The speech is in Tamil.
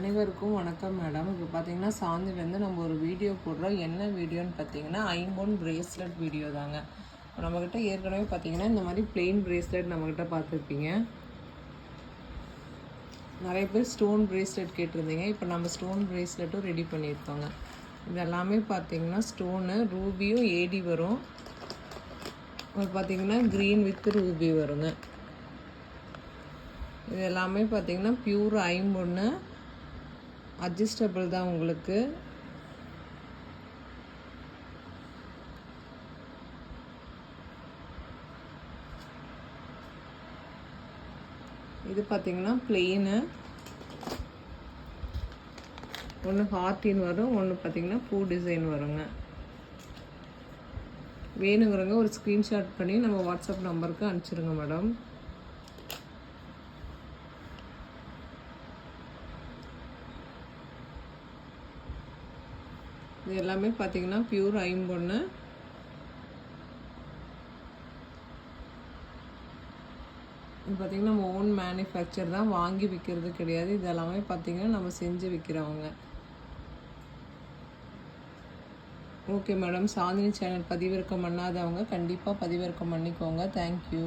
அனைவருக்கும் வணக்கம் மேடம். இப்போ பார்த்தீங்கன்னா சாந்திலேருந்து நம்ம ஒரு வீடியோ போடுறோம். என்ன வீடியோன்னு பார்த்தீங்கன்னா ஐம்பொன் பிரேஸ்லெட் வீடியோ தாங்க. இப்போ நம்மக்கிட்ட ஏற்கனவே பார்த்தீங்கன்னா இந்த மாதிரி பிளெயின் பிரேஸ்லெட் நம்மக்கிட்ட பார்த்துருப்பீங்க. நிறைய பேர் ஸ்டோன் பிரேஸ்லெட் கேட்டிருந்தீங்க. இப்போ நம்ம ஸ்டோன் பிரேஸ்லெட்டும் ரெடி பண்ணியிருக்கோங்க. இதெல்லாமே பார்த்தீங்கன்னா ஸ்டோனு ரூபியும் ஏடி வரும். பார்த்தீங்கன்னா க்ரீன் வித் ரூபி வருங்க. இது எல்லாமே பார்த்தீங்கன்னா பியூர் ஐம்பொன்னு, அட்ஜஸ்டபிள் தான் உங்களுக்கு. இது பார்த்தீங்கன்னா பிளெயினு, ஒன்று ஹார்டின் வரும், ஒன்று பார்த்தீங்கன்னா பூ டிசைன் வருங்க. வேணுங்கிறவங்க ஒரு ஸ்க்ரீன்ஷாட் பண்ணி நம்ம வாட்ஸ்அப் நம்பருக்கு அனுப்பிச்சிடுங்க மேடம். இது எல்லாமே பார்த்தீங்கன்னா பியூர் ஐம்பொன்னு. இது பார்த்தீங்கன்னா நம்ம ஓன் மேனுஃபேக்சர் தான், வாங்கி விற்கிறது கிடையாது. இது எல்லாமே பார்த்தீங்கன்னா நம்ம செஞ்சு விற்கிறவங்க. ஓகே மேடம், சாந்தினி சேனல் பதிவிறக்கம் பண்ணாதவங்க கண்டிப்பாக பதிவிறக்கம் பண்ணிக்கோங்க. தேங்க்யூ.